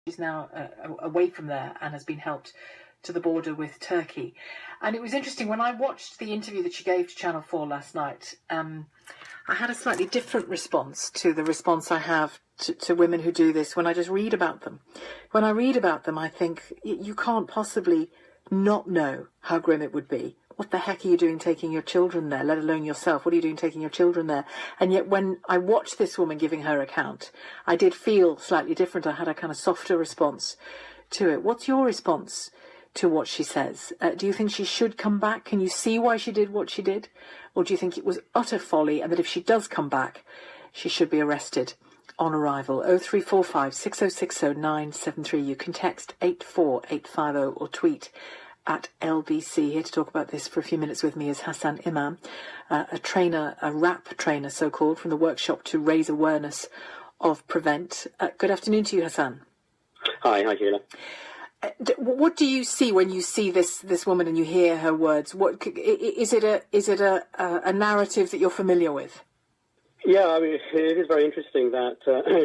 She's now away from there and has been helped to the border with Turkey. And it was interesting, when I watched the interview that she gave to Channel 4 last night, I had a slightly different response to the response I have to women who do this when I just read about them. When I read about them, I think, you can't possibly not know how grim it would be. What the heck are you doing taking your children there, let alone yourself? What are you doing taking your children there? And yet when I watched this woman giving her account, I did feel slightly different. I had a kind of softer response to it. What's your response to what she says? Do you think she should come back? Can you see why she did what she did? Or do you think it was utter folly and that if she does come back, she should be arrested on arrival? 0345 6060 973. You can text 84850 or tweet at LBC. Here to talk about this for a few minutes with me is Hasan Imam, a trainer, a rap trainer so-called, from the workshop to raise awareness of Prevent. Good afternoon to you, Hasan. Hi, Sheila. What do you see when you see this woman and you hear her words? What is it a narrative that you're familiar with? Yeah, I mean, it is very interesting that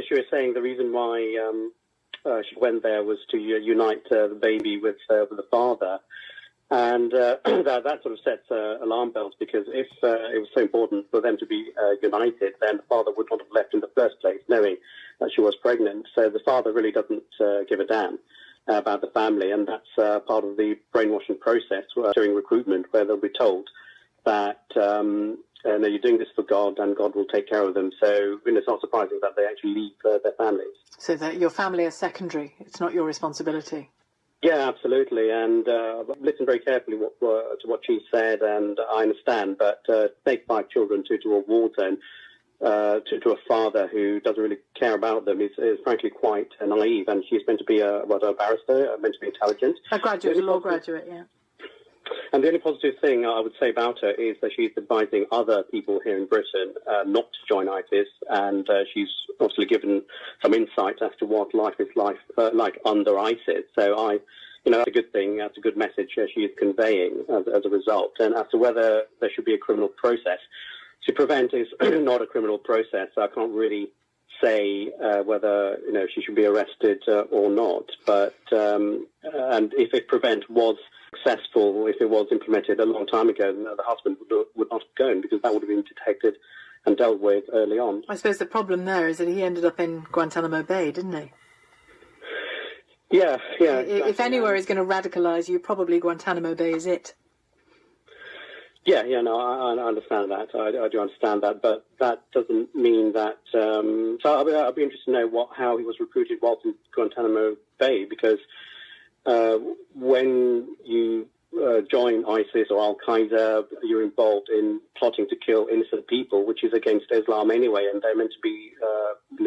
she was saying the reason why she went there was to unite the baby with the father, and that sort of sets alarm bells, because if it was so important for them to be united, then the father would not have left in the first place, knowing that she was pregnant. So the father really doesn't give a damn about the family, and that's part of the brainwashing process during recruitment, where they'll be told that no, you're doing this for God, and God will take care of them. So it's not surprising that they actually leave their families. So that your family is secondary; it's not your responsibility. Yeah, absolutely. And listen very carefully to what she said, and I understand. But take 5 children to a war zone, to a father who doesn't really care about them is frankly quite naive. And she's meant to be a barrister, meant to be intelligent. A graduate, a law graduate, yeah. And the only positive thing I would say about her is that she's advising other people here in Britain not to join ISIS, and she's obviously given some insight as to what life is like under ISIS. So that's a good thing. That's a good message she is conveying as a result. And as to whether there should be a criminal process, to Prevent is not a criminal process. So I can't really say whether she should be arrested or not. But and if Prevent was successful, if it was implemented a long time ago, then the husband would not have gone, because that would have been detected and dealt with early on. I suppose the problem there is that he ended up in Guantanamo Bay, didn't he? Yeah. Exactly. If anywhere is going to radicalise you, probably Guantanamo Bay is it. Yeah, no, I understand that. I do understand that, but that doesn't mean that. So I'll be interested to know how he was recruited whilst in Guantanamo Bay, because when you join ISIS or Al-Qaeda, you're involved in plotting to kill innocent people, which is against Islam anyway, and they're meant to be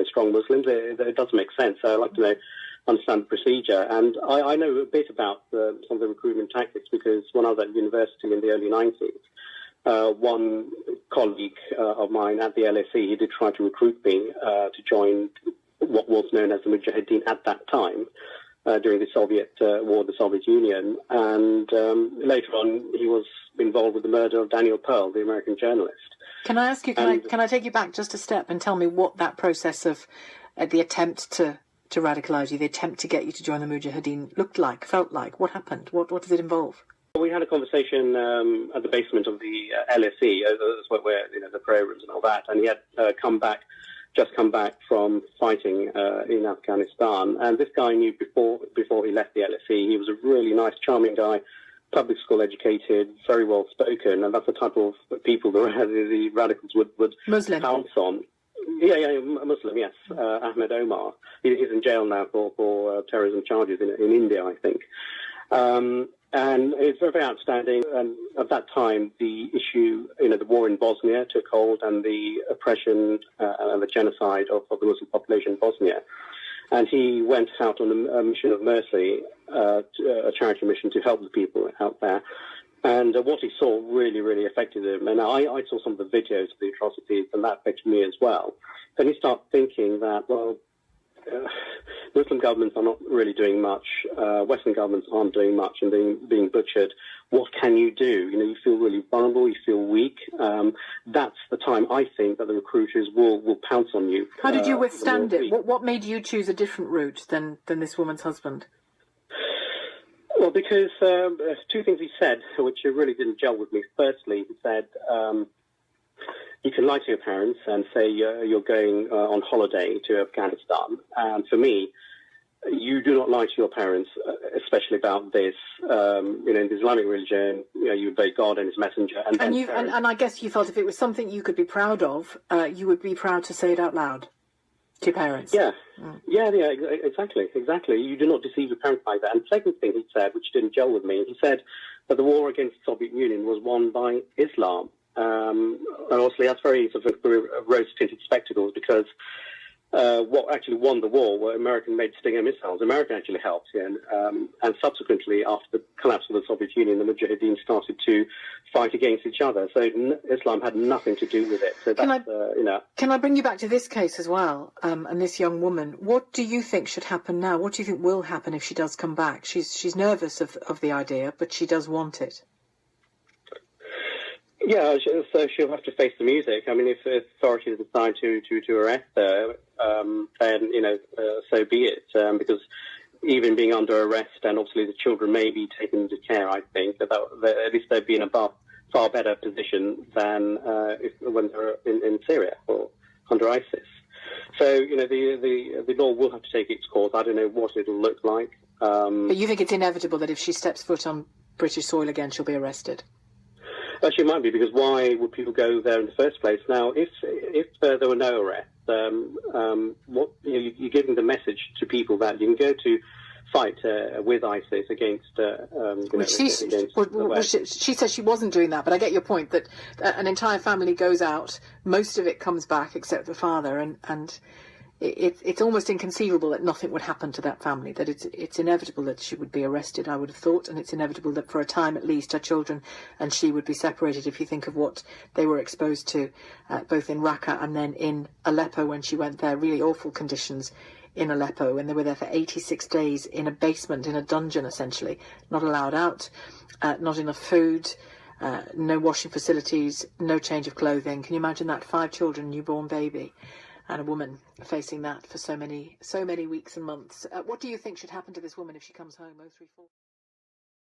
strong Muslims. It doesn't make sense. So I'd like to understand the procedure. And I know a bit about some of the recruitment tactics, because when I was at university in the early 90s, one colleague of mine at the LSE, he did try to recruit me to join what was known as the Mujahideen at that time, during the Soviet war, the Soviet Union. And later on, he was involved with the murder of Daniel Pearl, the American journalist. Can I ask you, can I take you back just a step and tell me what that process of the attempt to radicalise you, the attempt to get you to join the Mujahideen looked like, felt like? What happened? What does it involve? We had a conversation at the basement of the LSE, where the prayer rooms and all that, and he had just come back from fighting in Afghanistan. And this guy knew before he left the LSE. He was a really nice, charming guy, public school educated, very well spoken, and that's the type of people the radicals would Muslim. pounce on. Yeah, Muslim, yes. Ahmed Omar. He's in jail now for terrorism charges in India, I think. And it's very, very outstanding. And at that time, the issue, the war in Bosnia took hold, and the oppression and the genocide of the Muslim population in Bosnia. And he went out on a mission of mercy, a charity mission to help the people out there. And what he saw really, really affected him. And I saw some of the videos of the atrocities, and that affected me as well. Then he started thinking that, Muslim governments are not really doing much. Western governments aren't doing much and being butchered. what can you do? You feel really vulnerable, you feel weak. That's the time, I think, that the recruiters will pounce on you. How did you withstand it? What made you choose a different route than this woman's husband? Well, because two things he said, which really didn't gel with me. Firstly, he said, you can lie to your parents and say you're going on holiday to Afghanistan. And for me, you do not lie to your parents, especially about this. In the Islamic religion, you obey God and His Messenger. And I guess you felt if it was something you could be proud of, you would be proud to say it out loud to your parents. Yeah, exactly. You do not deceive your parents like that. And the second thing he said, which didn't gel with me, he said that the war against the Soviet Union was won by Islam. And obviously that's very sort of rose-tinted spectacles, because what actually won the war were American-made Stinger missiles. America actually helped, and subsequently, after the collapse of the Soviet Union, the Mujahideen started to fight against each other. So Islam had nothing to do with it. So Can I bring you back to this case as well, and this young woman? What do you think should happen now? What do you think will happen if she does come back? She's nervous of the idea, but she does want it. Yeah, so she'll have to face the music. I mean, if authorities decide to arrest her, then so be it. Because even being under arrest, and obviously the children may be taken into care, I think that at least they'd be in a far better position than when they're in Syria or under ISIS. So the law will have to take its course. I don't know what it'll look like. But you think it's inevitable that if she steps foot on British soil again, she'll be arrested? Actually, it might be, because why would people go there in the first place? Now, if there were no arrests, you're giving the message to people that you can go to fight with ISIS against. She says she wasn't doing that, but I get your point that an entire family goes out, most of it comes back except the father, and it's almost inconceivable that nothing would happen to that family, that it's inevitable that she would be arrested, I would have thought, and it's inevitable that for a time at least her children and she would be separated. If you think of what they were exposed to, both in Raqqa and then in Aleppo when she went there, really awful conditions in Aleppo, and they were there for 86 days in a basement, in a dungeon essentially, not allowed out, not enough food, no washing facilities, no change of clothing. Can you imagine that? 5 children, newborn baby, and a woman facing that for so many weeks and months. What do you think should happen to this woman if she comes home? 034